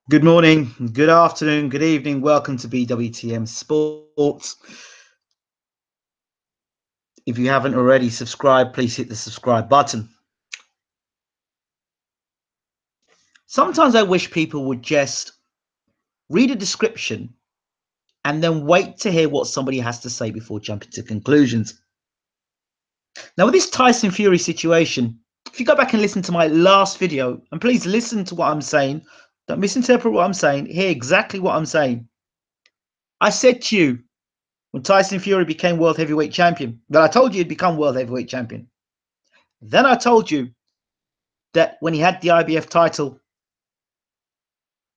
Good morning, good afternoon, good evening. Welcome to BWTM Sports. If you haven't already subscribed, please hit the subscribe button. Sometimes I wish people would just read a description and then wait to hear what somebody has to say before jumping to conclusions. Now, with this Tyson Fury situation, if you go back and listen to my last video, and please listen to what I'm saying, don't misinterpret what I'm saying, hear exactly what I'm saying. I said to you, when Tyson Fury became world heavyweight champion, that I told you he'd become world heavyweight champion. Then I told you that when he had the IBF title,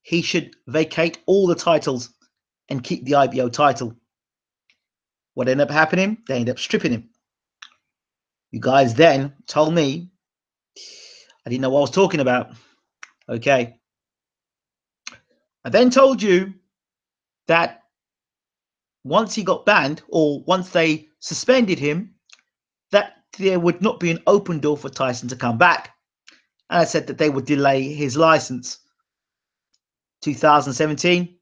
he should vacate all the titles and keep the IBO title. What ended up happening? They ended up stripping him. You guys then told me I didn't know what I was talking about. Okay. I then told you that once he got banned, or once they suspended him, that there would not be an open door for Tyson to come back. And I said that they would delay his license. 2017,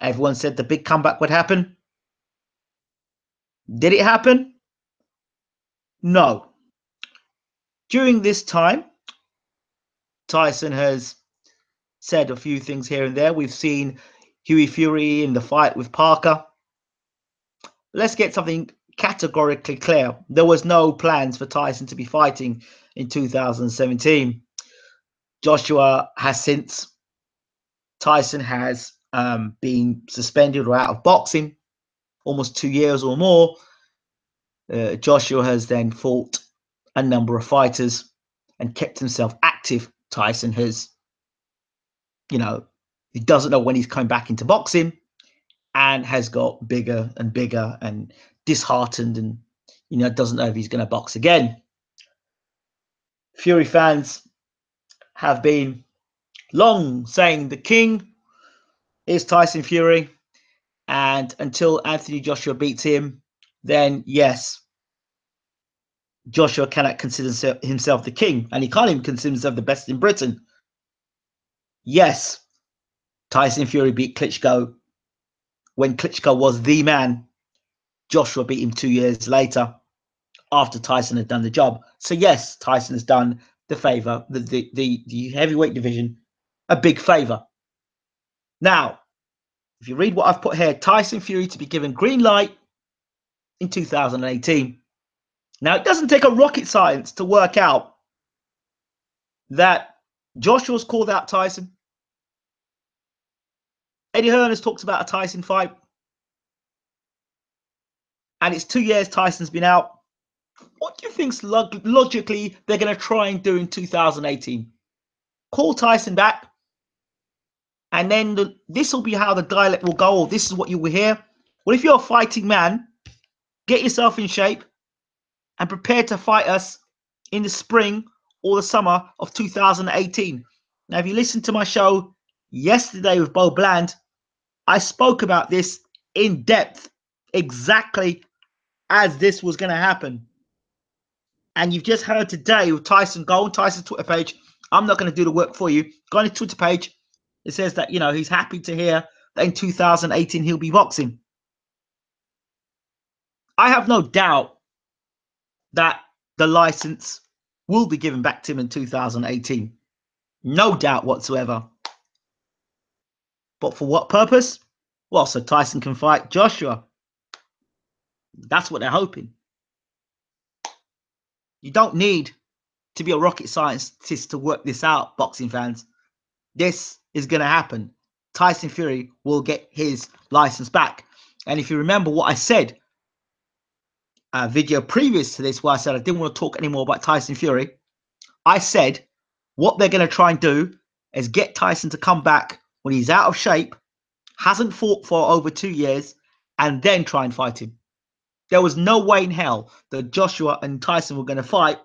everyone said the big comeback would happen. Did it happen? No. During this time, Tyson has said a few things here and there. We've seen Hughie Fury in the fight with Parker. Let's get something categorically clear. There was no plans for Tyson to be fighting in 2017. Joshua has since. Tyson has been suspended or out of boxing almost 2 years or more. Joshua has then fought a number of fighters and kept himself active. Tyson has, he doesn't know when he's coming back into boxing and has got bigger and bigger and disheartened and, doesn't know if he's going to box again. Fury fans have been long saying the king is Tyson Fury. And until Anthony Joshua beats him, then yes, Joshua cannot consider himself the king, and he can't even consider himself the best in Britain. Yes, Tyson Fury beat Klitschko when Klitschko was the man. Joshua beat him 2 years later after Tyson had done the job. So yes, Tyson has done the favor, the heavyweight division, a big favor. Now, if you read what I've put here, Tyson Fury to be given green light in 2018. Now, it doesn't take a rocket science to work out that Joshua's called out Tyson. Eddie Hearn has talked about a Tyson fight. And it's 2 years Tyson's been out. What do you think's logically they're going to try and do in 2018? Call Tyson back. And then this will be how the dialect will go. Or this is what you will hear. Well, if you're a fighting man, get yourself in shape and prepare to fight us in the spring or the summer of 2018. Now, if you listened to my show yesterday with Bo Bland, I spoke about this in depth, exactly as this was going to happen. And you've just heard today with Tyson, go on Tyson's Twitter page. I'm not going to do the work for you. Go on his Twitter page. It says that, he's happy to hear that in 2018 he'll be boxing. I have no doubt that the license will be given back to him in 2018. No doubt whatsoever. But for what purpose? Well, so Tyson can fight Joshua. That's what they're hoping. You don't need to be a rocket scientist to work this out, boxing fans. This is going to happen. Tyson Fury will get his license back. And if you remember what I said, a video previous to this, where I said I didn't want to talk anymore about Tyson Fury, I said what they're going to try and do is get Tyson to come back when he's out of shape, hasn't fought for over 2 years, and then try and fight him. There was no way in hell that Joshua and Tyson were going to fight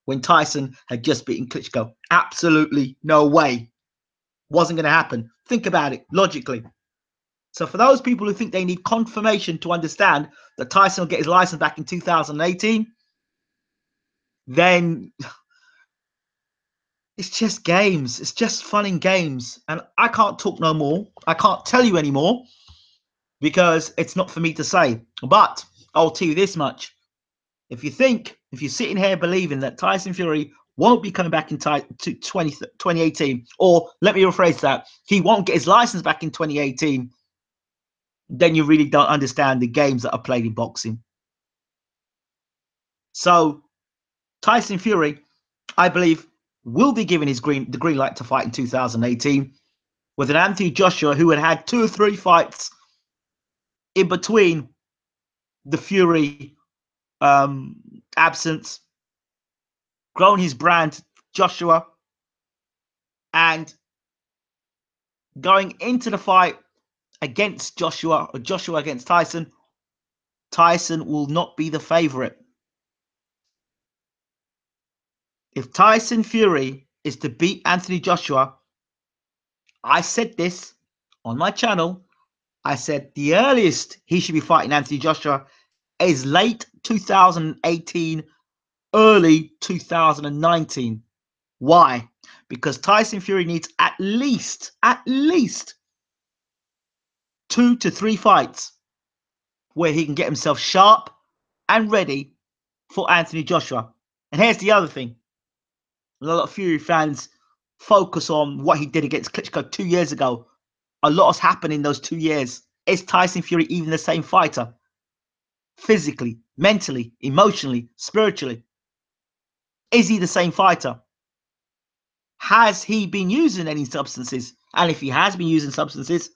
when Tyson had just beaten Klitschko. Absolutely no way. Wasn't going to happen. Think about it logically. So for those people who think they need confirmation to understand that Tyson will get his license back in 2018, then It's just games. It's just fun and games. And I can't talk no more. I can't tell you anymore because it's not for me to say. But I'll tell you this much. If you're sitting here believing that Tyson Fury won't be coming back in 2018, or let me rephrase that, he won't get his license back in 2018, then you really don't understand the games that are played in boxing. So Tyson Fury, I believe, will be given the green light to fight in 2018 with an Anthony Joshua who had 2 or 3 fights in between the Fury absence, grown his brand, Joshua, and going into the fight against Joshua, or Joshua against Tyson, Tyson will not be the favorite. If Tyson Fury is to beat Anthony Joshua, I said this on my channel. I said the earliest he should be fighting Anthony Joshua is late 2018, early 2019. Why? Because Tyson Fury needs at least 2 to 3 fights where he can get himself sharp and ready for Anthony Joshua. And here's the other thing. A lot of Fury fans focus on what he did against Klitschko 2 years ago. A lot has happened in those 2 years. Is Tyson Fury even the same fighter? Physically, mentally, emotionally, spiritually? Is he the same fighter? Has he been using any substances? And if he has been using substances,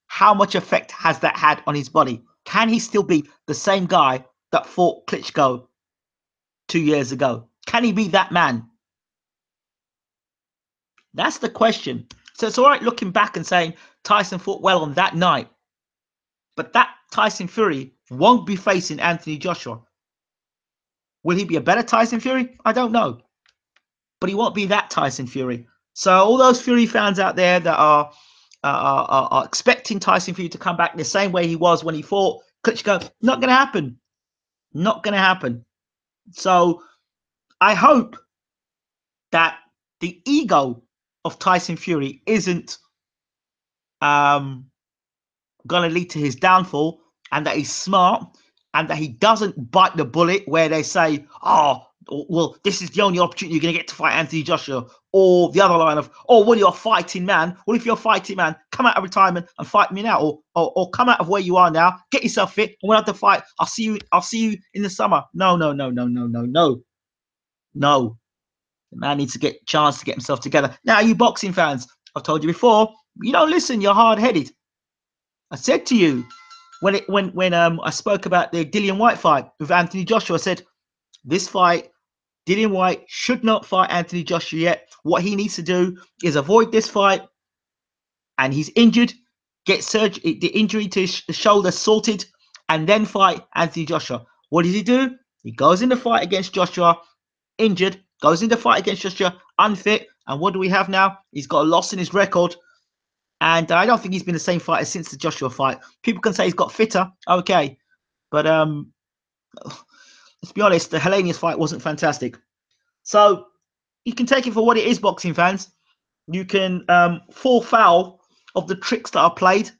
how much effect has that had on his body? Can he still be the same guy that fought Klitschko 2 years ago? Can he be that man? That's the question. So it's all right looking back and saying Tyson fought well on that night, but that Tyson Fury won't be facing Anthony Joshua. Will he be a better Tyson Fury? I don't know, but he won't be that Tyson Fury. So all those Fury fans out there that are expecting Tyson Fury to come back the same way he was when he fought Klitschko, not going to happen. Not going to happen. So I hope that the ego of Tyson Fury isn't going to lead to his downfall, and that he's smart, and that he doesn't bite the bullet where they say, oh, well, this is the only opportunity you're going to get to fight Anthony Joshua, or the other line of, oh, well, you're a fighting man. Well, if you're a fighting man, come out of retirement and fight me now, or come out of where you are now, get yourself fit, and we'll have to fight. I'll see you in the summer. No. The man needs to get a chance to get himself together. Now, you boxing fans, I've told you before, you don't listen, you're hard-headed. I said to you when I spoke about the Dillian White fight with Anthony Joshua, I said this fight, Dillian White should not fight Anthony Joshua yet. What he needs to do is avoid this fight, and he's injured, get surgery, the injury to his shoulder sorted, and then fight Anthony Joshua. What does he do? He goes in the fight against Joshua, injured, goes in the fight against Joshua, unfit, and what do we have now? He's got a loss in his record. And I don't think he's been the same fighter since the Joshua fight. People can say he's got fitter, okay, but let's be honest, the Hellenius fight wasn't fantastic. So you can take it for what it is, boxing fans. You can fall foul of the tricks that are played,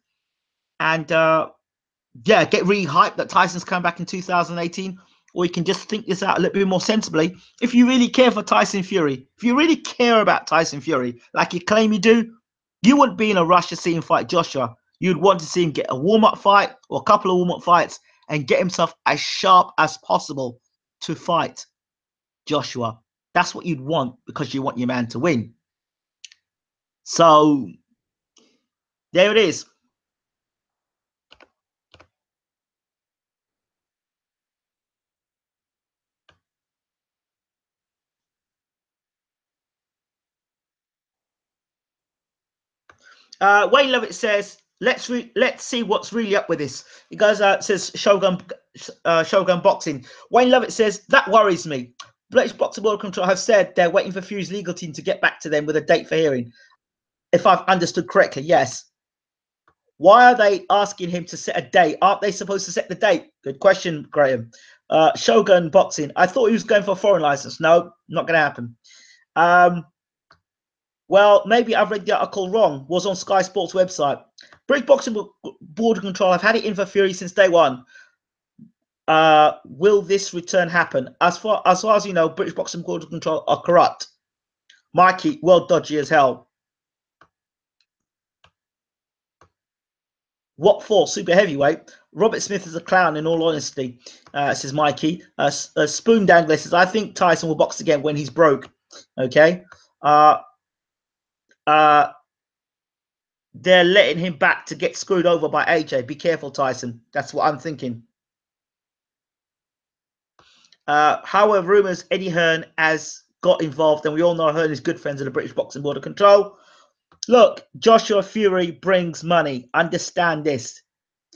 and yeah, get really hyped that Tyson's coming back in 2018, or you can just think this out a little bit more sensibly. If you really care for Tyson Fury, if you really care about Tyson Fury, like you claim you do, you wouldn't be in a rush to see him fight Joshua. You'd want to see him get a warm-up fight or a couple of warm-up fights and get himself as sharp as possible to fight Joshua. That's what you'd want because you want your man to win. So there it is. Wayne Lovett says, let's see what's really up with this. He goes out, says Shogun Boxing. Wayne Lovett says, that worries me. British Boxing World Control have said they're waiting for Fury's legal team to get back to them with a date for hearing. If I've understood correctly, yes. Why are they asking him to set a date? Aren't they supposed to set the date? Good question, Graham. Shogun Boxing. I thought he was going for a foreign license. No, not going to happen. Well, maybe I've read the article wrong. Was on Sky Sports website. British Boxing Board of Control have had it in for Fury since day one. Will this return happen? As far as you know, British Boxing Board of Control are corrupt. Mikey, well dodgy as hell. What for? Super heavyweight. Robert Smith is a clown, in all honesty, says Mikey. Spoon Dangler says, I think Tyson will box again when he's broke. Okay. They're letting him back to get screwed over by AJ. Be careful, Tyson. That's what I'm thinking. However, rumors Eddie Hearn has got involved, and we all know Hearn is good friends of the British Boxing Board of Control. Look, Joshua Fury brings money. Understand this.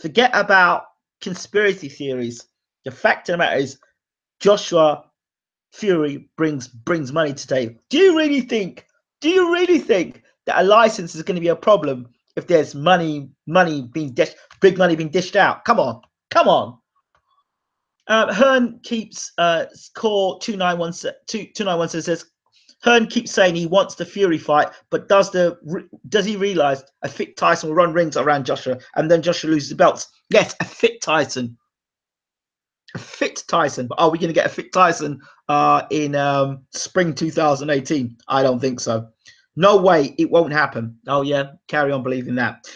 Forget about conspiracy theories. The fact of the matter is, Joshua Fury brings money today. Do you really think that a license is going to be a problem if there's big money being dished out? Come on. Hearn keeps core 291 says Hearn keeps saying he wants the Fury fight, but does he realize a fit Tyson will run rings around Joshua and then Joshua loses the belts? Yes, a fit Tyson. But are we going to get a fit Tyson in spring 2018? I don't think so. No way, it won't happen. Oh yeah, carry on believing that.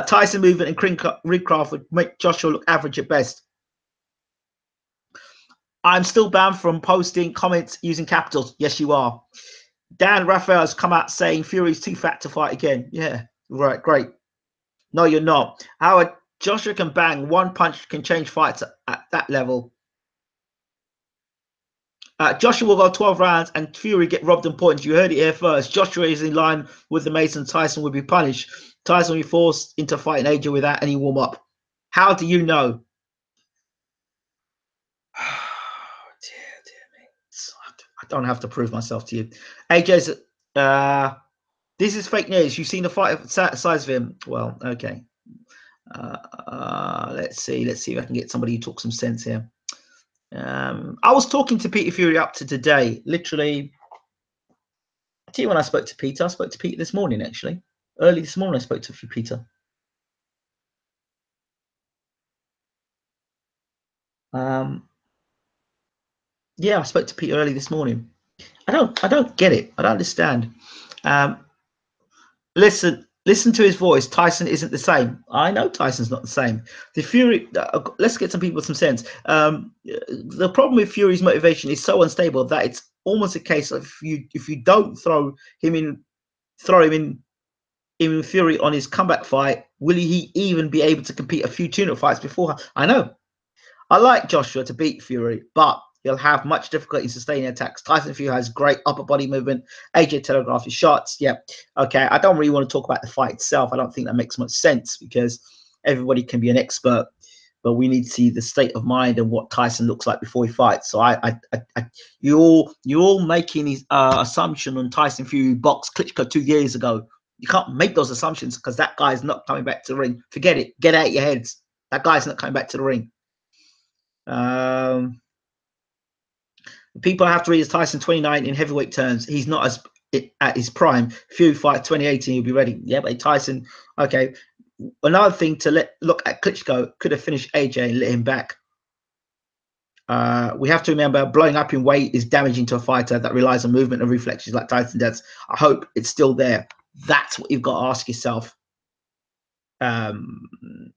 Tyson movement and ring craft would make Joshua look average at best. I'm still banned from posting comments using capitals. Yes, you are. Dan Raphael has come out saying Fury's too fat to fight again. Yeah, right, great. No, you're not. Howard, Joshua can bang. One punch can change fights at that level. Joshua will go 12 rounds and Fury get robbed on points. You heard it here first. Joshua is in line with the Mason. Tyson will be punished. Tyson will be forced into fighting AJ without any warm up. How do you know? Dear me. I don't have to prove myself to you. AJ's. This is fake news. You've seen the fight size of him. Well, okay. Let's see if I can get somebody who talks some sense here. I was talking to Peter Fury up to today. Literally, I tell you when I spoke to Peter. I spoke to Peter this morning, actually. Early this morning, I spoke to Peter. Yeah, I spoke to Peter early this morning. I don't get it. I don't understand. Listen to his voice. Tyson isn't the same. I know Tyson's not the same. The Fury. Let's get some people with some sense. The problem with Fury's motivation is so unstable that it's almost a case of if you don't throw him in Fury on his comeback fight, will he even be able to compete a few tune-up fights before? I know. I like Joshua to beat Fury, but he'll have much difficulty sustaining attacks. Tyson Fury has great upper body movement. AJ telegraphed his shots. Yeah, okay. I don't really want to talk about the fight itself. I don't think that makes much sense because everybody can be an expert, but we need to see the state of mind and what Tyson looks like before he fights. So you're all making his assumption on Tyson Fury boxed Klitschko 2 years ago. You can't make those assumptions because that guy's not coming back to the ring. Forget it. Get out of your heads. That guy's not coming back to the ring. People have to read as Tyson 29 in heavyweight terms. He's not as at his prime. Fury fight 2018, he'll be ready. Yeah, but Tyson, okay. Another thing to look at Klitschko could have finished AJ and let him back. We have to remember blowing up in weight is damaging to a fighter that relies on movement and reflexes like Tyson does. I hope it's still there. That's what you've got to ask yourself. Hearn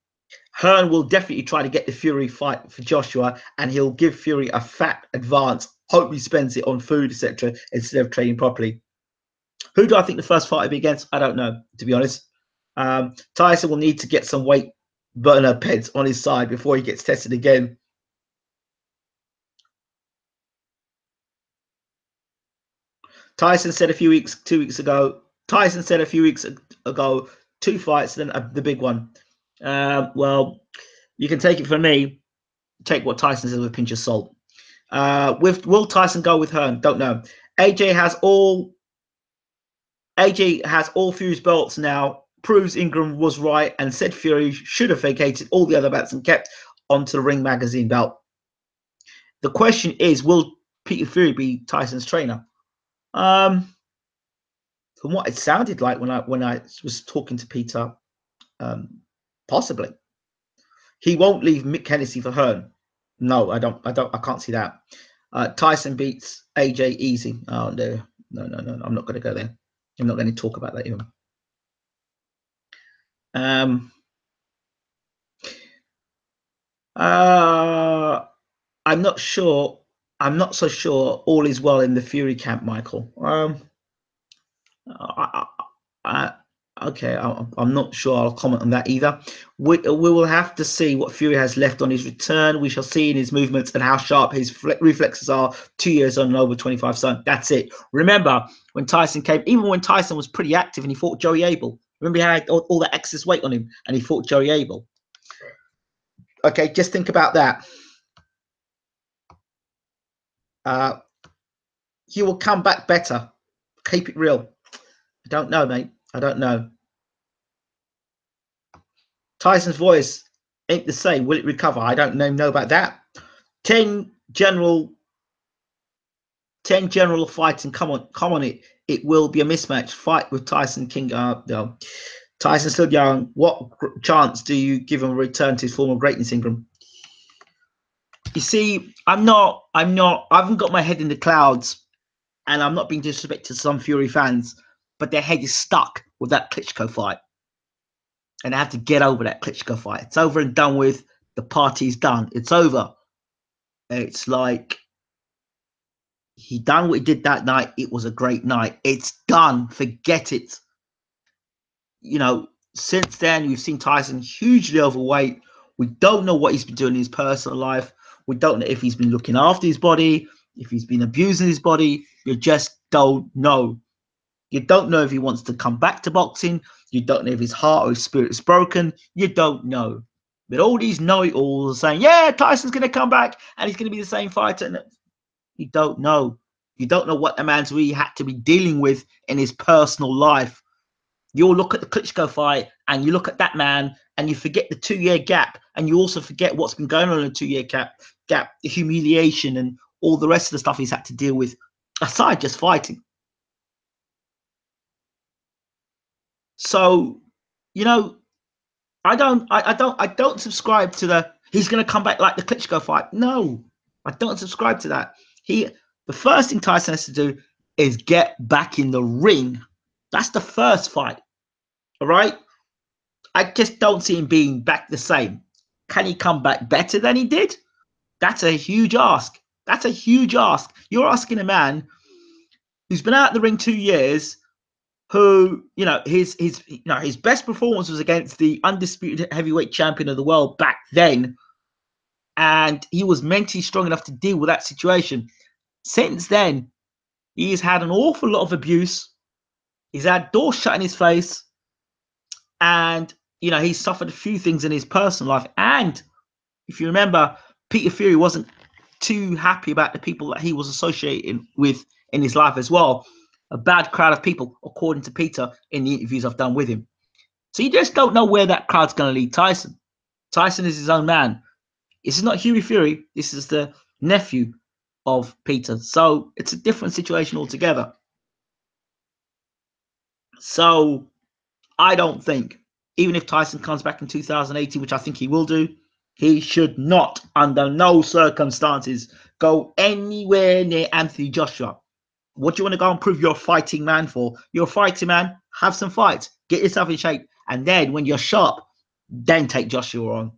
will definitely try to get the Fury fight for Joshua, and he'll give Fury a fat advance. Hope he spends it on food, etc., instead of training properly. Who do I think the first fight will be against? I don't know, to be honest. Tyson will need to get some weight burner peds on his side before he gets tested again. Tyson said 2 weeks ago. Tyson said a few weeks ago, 2 fights, then the big one. Well, you can take it from me. Take what Tyson says with a pinch of salt. Will Tyson go with Hearn? Don't know. AJ has all Fury's belts now. Proves Ingram was right and said Fury should have vacated all the other belts and kept onto the Ring Magazine belt. The question is, will Peter Fury be Tyson's trainer? from what it sounded like when I was talking to Peter, possibly he won't leave Mick Hennessy for Hearn. No, I can't see that. Tyson beats AJ easy. Oh no, no. I'm not going to go there. I'm not going to talk about that even. I'm not sure. I'm not so sure all is well in the Fury camp, Michael. I, okay, I'm not sure I'll comment on that either. We will have to see what Fury has left on his return. We shall see in his movements and how sharp his reflexes are 2 years on an over 25 son. That's it. Remember when Tyson came, even when Tyson was pretty active and he fought Joey Abel. Remember he had all that excess weight on him and he fought Joey Abel. Okay, just think about that. He will come back better. Keep it real. I don't know, mate. I don't know. Tyson's voice ain't the same. Will it recover? I don't know about that. 10 general fighting. Come on it. It will be a mismatch. Fight with Tyson King. No. Tyson's still young. What chance do you give him a return to his former greatness, Ingram? You see, I haven't got my head in the clouds, and I'm not being disrespectful to some Fury fans, but their head is stuck with that Klitschko fight. And I have to get over that Klitschko fight. It's over and done with. The party's done. It's over. It's like he done what he did that night. It was a great night. It's done. Forget it. You know, since then, we've seen Tyson hugely overweight. We don't know what he's been doing in his personal life. We don't know if he's been looking after his body, if he's been abusing his body. You just don't know. You don't know if he wants to come back to boxing. You don't know if his heart or his spirit is broken. You don't know. But all these know-it-alls are saying, yeah, Tyson's going to come back and he's going to be the same fighter. And you don't know. You don't know what the man's really had to be dealing with in his personal life. You'll look at the Klitschko fight and you look at that man and you forget the 2-year gap. And you also forget what's been going on in the 2-year gap, the humiliation and all the rest of the stuff he's had to deal with, aside just fighting. So, you know, I don't subscribe to the he's going to come back like the Klitschko fight. No, I don't subscribe to that. The first thing Tyson has to do is get back in the ring. That's the first fight. All right. I just don't see him being back the same. Can he come back better than he did? That's a huge ask. That's a huge ask. You're asking a man who's been out of the ring 2 years, who, you know, his best performance was against the undisputed heavyweight champion of the world back then, and he was mentally strong enough to deal with that situation. Since then, he's had an awful lot of abuse. He's had doors shut in his face, and you know, he's suffered a few things in his personal life. And if you remember, Peter Fury wasn't too happy about the people that he was associating with in his life as well. A bad crowd of people, according to Peter, in the interviews I've done with him. So you just don't know where that crowd's going to lead Tyson. Tyson is his own man. This is not Hughie Fury. This is the nephew of Peter. So it's a different situation altogether. So I don't think, even if Tyson comes back in 2018, which I think he will do, he should not, under no circumstances, go anywhere near Anthony Joshua. What do you want to go and prove you're a fighting man for? You're a fighting man. Have some fights. Get yourself in shape. And then when you're sharp, then take Joshua on.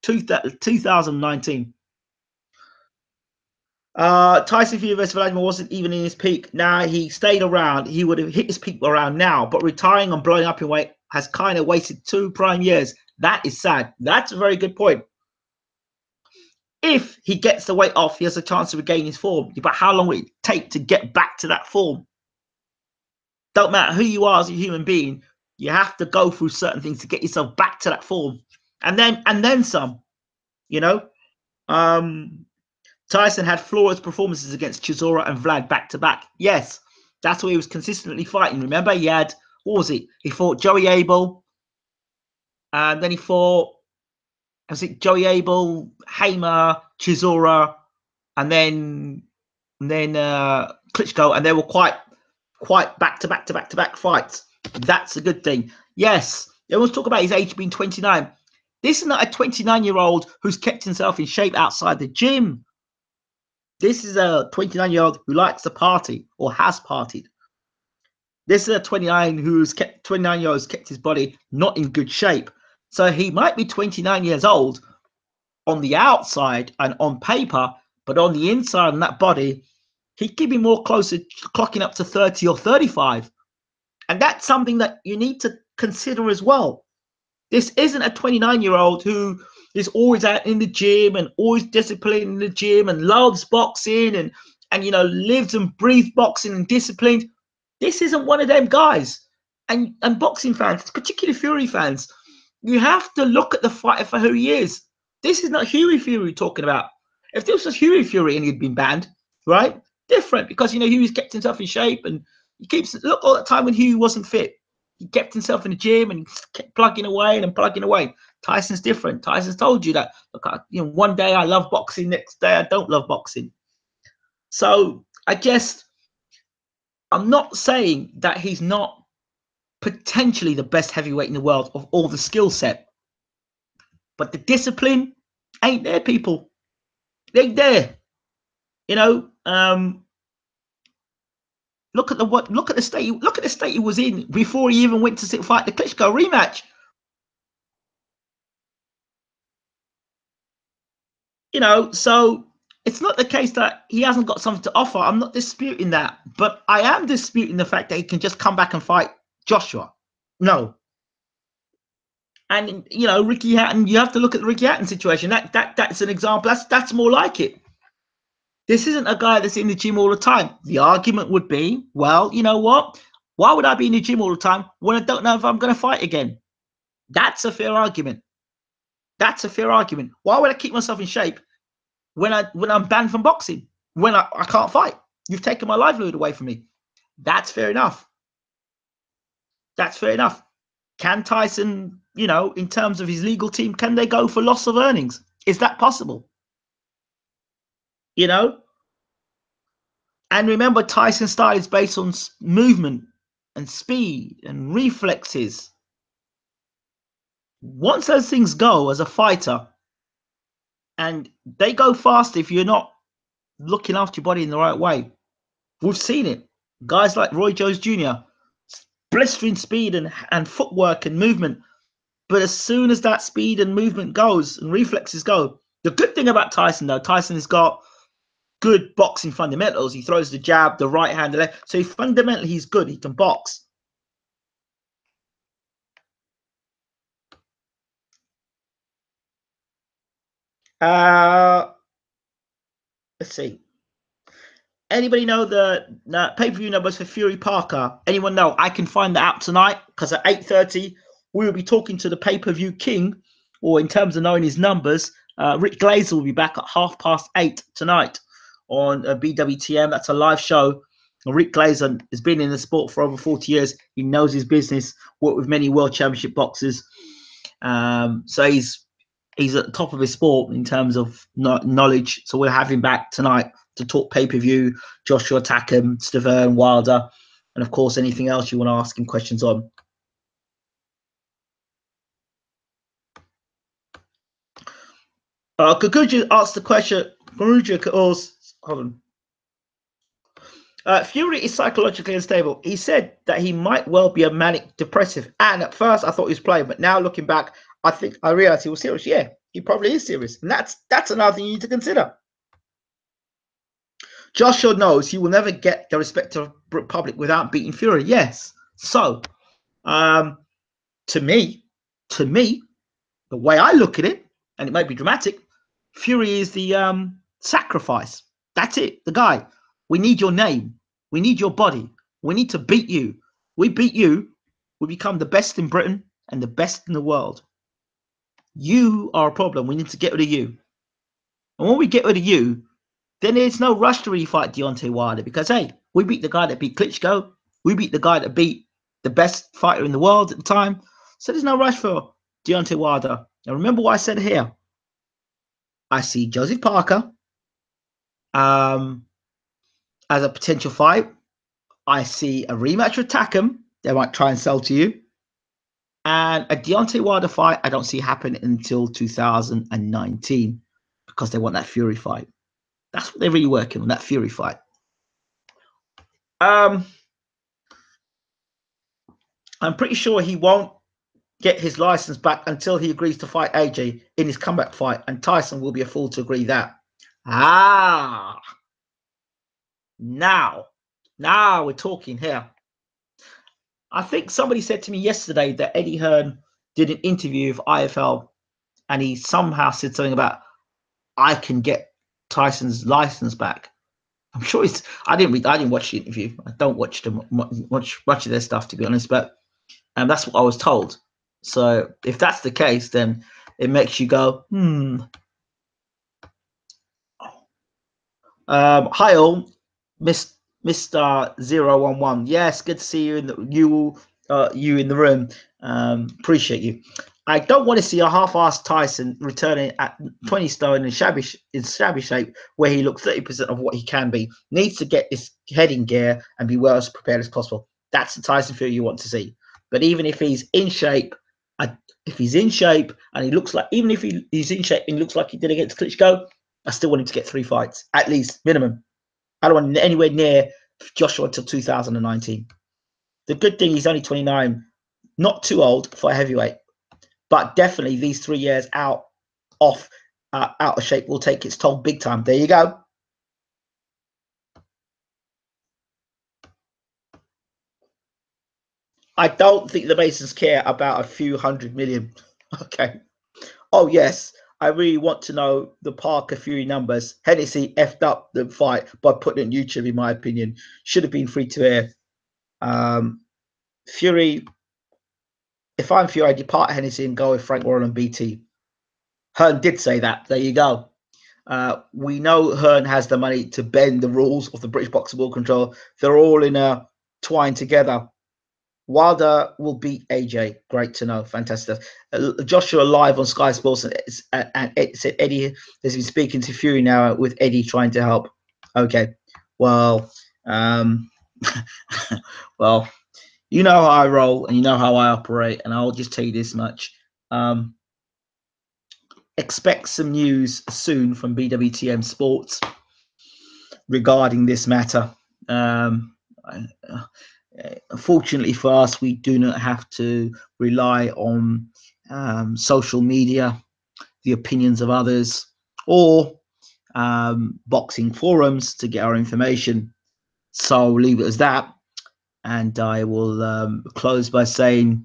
2019. Tyson Fury versus Vladimir wasn't even in his peak. Now he stayed around. He would have hit his peak around now. But retiring and blowing up in weight has kind of wasted 2 prime years. That is sad. That's a very good point. If he gets the weight off, he has a chance to regain his form. But how long will it take to get back to that form? Don't matter who you are as a human being, you have to go through certain things to get yourself back to that form, and then some. You know, Tyson had flawless performances against Chisora and Vlad back to back. Yes, that's where he was consistently fighting. Remember, he had, what was it? He fought Joey Abel, and then he fought, was it Joey Abel, Hamer, Chisora, and then Klitschko, and they were quite quite back-to-back fights. That's a good thing. Yes, everyone's talking about his age being 29. This is not a 29-year-old who's kept himself in shape outside the gym. This is a 29-year-old who likes to party or has partied. This is a 29-year-old who's kept his body not in good shape. So he might be 29 years old on the outside and on paper, but on the inside and that body, he could be more closer clocking up to 30 or 35. And that's something that you need to consider as well. This isn't a 29-year-old who is always out in the gym and always disciplined in the gym and loves boxing and lives and breathes boxing and disciplined. This isn't one of them guys. And boxing fans, particularly Fury fans, you have to look at the fighter for who he is. This is not Huey Fury talking about. If this was Huey Fury and he'd been banned, right? Different, because Huey's kept himself in shape and he keeps look all the time when Huey wasn't fit. He kept himself in the gym and he kept plugging away and plugging away. Tyson's different. Tyson's told you that. Look, one day I love boxing, next day I don't love boxing. So I'm not saying that he's not potentially the best heavyweight in the world of all the skill set, but the discipline ain't there, people. It ain't there. Look at the state he was in before he even went to fight the Klitschko rematch. So it's not the case that he hasn't got something to offer. I'm not disputing that, but I am disputing the fact that he can just come back and fight Joshua. No. And Ricky Hatton, you have to look at the Ricky Hatton situation. That's an example. That's more like it. This isn't a guy that's in the gym all the time. The argument would be, well, you know what? Why would I be in the gym all the time when I don't know if I'm going to fight again? That's a fair argument. That's a fair argument. Why would I keep myself in shape when I'm banned from boxing, when I can't fight? You've taken my livelihood away from me. That's fair enough. That's fair enough. Can Tyson, in terms of his legal team, can they go for loss of earnings? Is that possible? And remember, Tyson's style is based on movement and speed and reflexes. Once those things go as a fighter, and they go fast if you're not looking after your body in the right way. We've seen it. Guys like Roy Jones Jr., blistering speed and footwork and movement. But as soon as that speed and movement goes and reflexes go, the good thing about Tyson, though, Tyson has got good boxing fundamentals. He throws the jab, the right hand, the left. So fundamentally, he's good. He can box. Let's see. Anybody know the pay-per-view numbers for Fury Parker? Anyone know? I can find that out tonight, because at 8:30 we will be talking to the pay-per-view king, or in terms of knowing his numbers, Rick Glazer will be back at 8:30 tonight on BWTM. That's a live show. Rick Glazer has been in the sport for over 40 years. He knows his business, worked with many world championship boxers. So he's at the top of his sport in terms of knowledge. So we'll have him back tonight to talk pay-per-view, Joshua Takham, Stavern, Wilder, and of course anything else you want to ask him questions on. Kakuja asked the question. Hold on. Fury is psychologically unstable. He said that he might well be a manic depressive. And at first I thought he was playing, but now looking back, I realized he was serious. Yeah, he probably is serious. And that's another thing you need to consider. Joshua knows he will never get the respect of the public without beating Fury. Yes. So, to me, the way I look at it, and it might be dramatic, Fury is the sacrifice. That's it. The guy. We need your name. We need your body. We need to beat you. We beat you, we become the best in Britain and the best in the world. You are a problem. We need to get rid of you. And when we get rid of you, then there's no rush to really fight Deontay Wilder, because, hey, we beat the guy that beat Klitschko. We beat the guy that beat the best fighter in the world at the time. So there's no rush for Deontay Wilder. Now, remember what I said here. I see Joseph Parker as a potential fight. I see a rematch with Takam. They might try and sell to you. And a Deontay Wilder fight, I don't see happen until 2019 because they want that Fury fight. That's what they're really working on, that Fury fight. I'm pretty sure he won't get his license back until he agrees to fight AJ in his comeback fight, and Tyson will be a fool to agree that. Now we're talking here. I think somebody said to me yesterday that Eddie Hearn did an interview with IFL, and he somehow said something about I can get Tyson's license back. I'm sure it's. I didn't watch the interview. I don't watch them much of their stuff, to be honest. But that's what I was told. So if that's the case, then it makes you go, Hi all, Mr. 011. Yes, good to see you in the you in the room. Appreciate you. I don't want to see a half-assed Tyson returning at 20 stone in shabby shape, where he looks 30% of what he can be. Needs to get his head in gear and be well as prepared as possible. That's the Tyson Fury you want to see. But even if he's in shape, and he looks like, even if he's in shape and he looks like he did against Klitschko, I still want him to get 3 fights, at least, minimum. I don't want him anywhere near Joshua until 2019. The good thing, he's only 29, not too old for a heavyweight, but definitely these 3 years out of shape will take its toll big time. There you go. I don't think the Masons care about a few 100 million. Okay. Oh, yes. I really want to know the Parker Fury numbers. Hennessy effed up the fight by putting it on YouTube, in my opinion. Should have been free to air. Fury, if I'm Fury, I depart Hennessy and go with Frank Warren and BT. Hearn did say that. There you go. We know Hearn has the money to bend the rules of the British Boxing World Control. They're all in a twine together. Wilder will beat AJ. Great to know. Fantastic. Joshua live on Sky Sports, and it said Eddie has been speaking to Fury now with Eddie trying to help. Okay. Well, well, you know how I roll and you know how I operate, and I'll just tell you this much. Expect some news soon from BWTM Sports regarding this matter. Fortunately for us, we do not have to rely on social media, the opinions of others, or boxing forums to get our information. So I'll leave it as that. And I will close by saying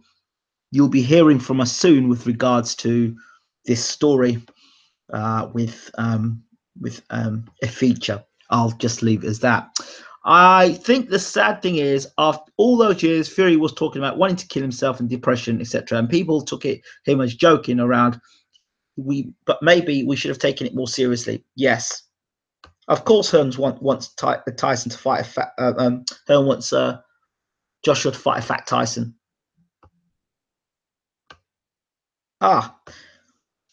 you'll be hearing from us soon with regards to this story with a feature. I'll just leave it as that. I think the sad thing is, after all those years, Fury was talking about wanting to kill himself and depression, etc., and people took him as joking around. But maybe we should have taken it more seriously. Yes, of course, Hearn wants Tyson to fight a fat. Hearn wants Joshua to fight a fat Tyson.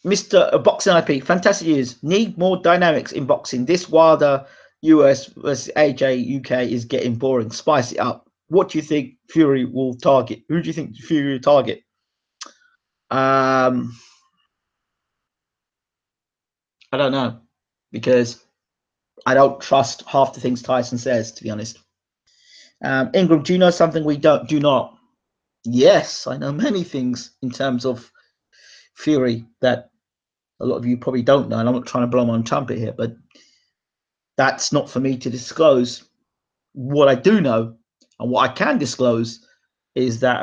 Mr. Boxing IP, fantastic news. Need more dynamics in boxing. This Wilder US versus AJ UK is getting boring. Spice it up. What do you think Fury will target? Who do you think Fury will target? I don't know, because I don't trust half the things Tyson says, to be honest. Ingram, do you know something we do not? Yes, I know many things in terms of Fury that a lot of you probably don't know, and I'm not trying to blow my own trumpet here, but that's not for me to disclose. What I do know and what I can disclose is that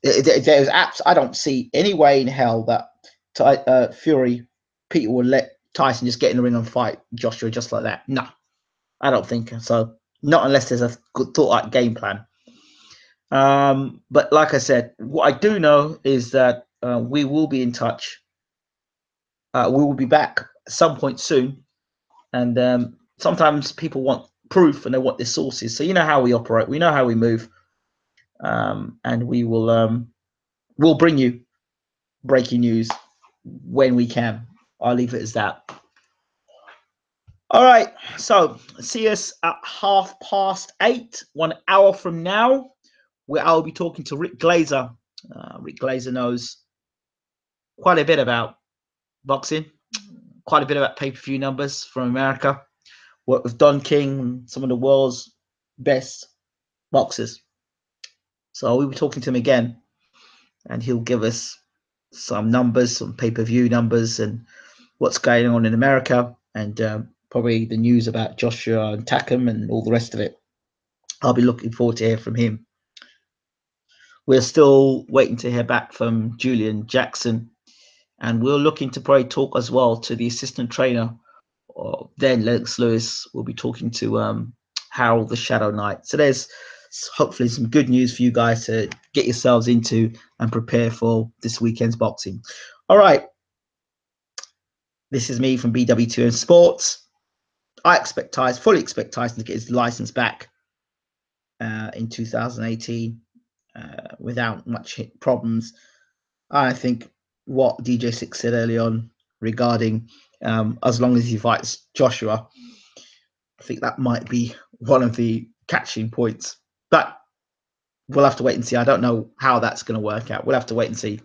there's apps. I don't see any way in hell that Fury Peter will let Tyson just get in the ring and fight Joshua just like that. No, I don't think so. Not unless there's a good thought out game plan. But like I said, what I do know is that we will be in touch. We will be back at some point soon, and sometimes people want proof and they want their sources. So you know how we operate. We know how we move, and we will we'll bring you breaking news when we can. I'll leave it as that. All right, so see us at 8:30, 1 hour from now, where I'll be talking to Rick Glazer. Rick Glazer knows quite a bit about boxing, quite a bit about pay-per-view numbers from America. Worked with Don King, some of the world's best boxers. So we'll be talking to him again, and he'll give us some numbers, some pay-per-view numbers, and what's going on in America, and probably the news about Joshua and Takam and all the rest of it. I'll be looking forward to hear from him. We're still waiting to hear back from Julian Jackson, and we're looking to probably talk as well to the assistant trainer. Then Lennox Lewis will be talking to Harold the Shadow Knight. So there's hopefully some good news for you guys to get yourselves into and prepare for this weekend's boxing. All right. This is me from BWTM Sports. I fully expect Tyson to get his license back in 2018 without much problems. I think what DJ Six said early on regarding as long as he fights Joshua, I think that might be one of the catching points. But we'll have to wait and see. I don't know how that's going to work out. We'll have to wait and see.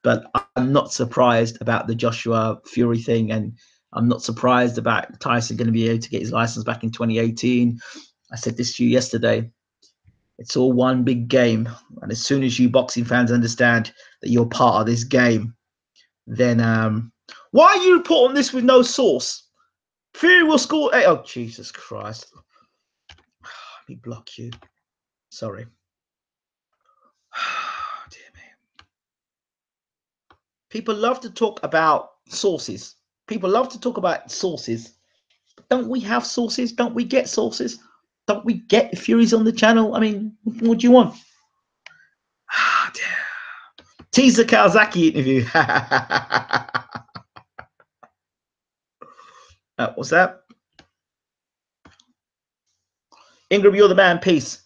But I'm not surprised about the Joshua Fury thing, and I'm not surprised about Tyson going to be able to get his license back in 2018. I said this to you yesterday. It's all one big game. And as soon as you boxing fans understand that you're part of this game, then why are you reporting this with no source? Fury will score. Oh, Jesus Christ. Let me block you. Sorry. Dear me. People love to talk about sources. People love to talk about sources. Don't we have sources? Don't we get sources? Don't we get Furies on the channel? I mean, what do you want? Teaser Kawasaki interview. What's that? Ingram, you're the man. Peace.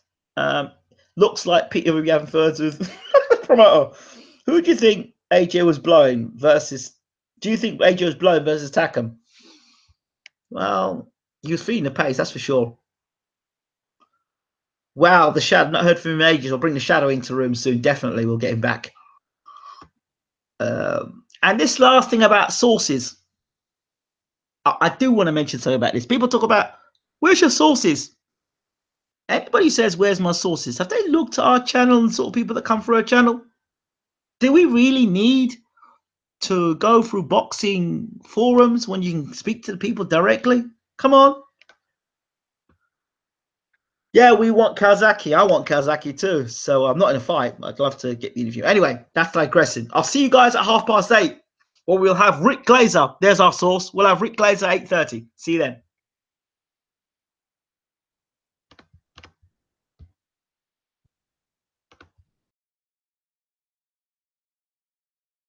Looks like Peter we haven't heard with promoter. Who do you think AJ was blowing versus? Do you think AJ was blowing versus Takam? Well, he was feeding the pace, that's for sure. Wow, the shadow. Not heard from him in ages. I'll bring the shadow into the room soon. Definitely, we'll get him back. And this last thing about sources, I do want to mention something about this. People talk about where's your sources. Anybody says where's my sources? Have they looked at our channel and sort of people that come through our channel? Do we really need to go through boxing forums when you can speak to the people directly? Come on. Yeah, we want Kawasaki. I want Kawasaki too. So I'm not in a fight. I'd love to get the interview. Anyway, that's digressing. I'll see you guys at 8:30. Or we'll have Rick Glazer. There's our source. We'll have Rick Glazer 8:30. See you then.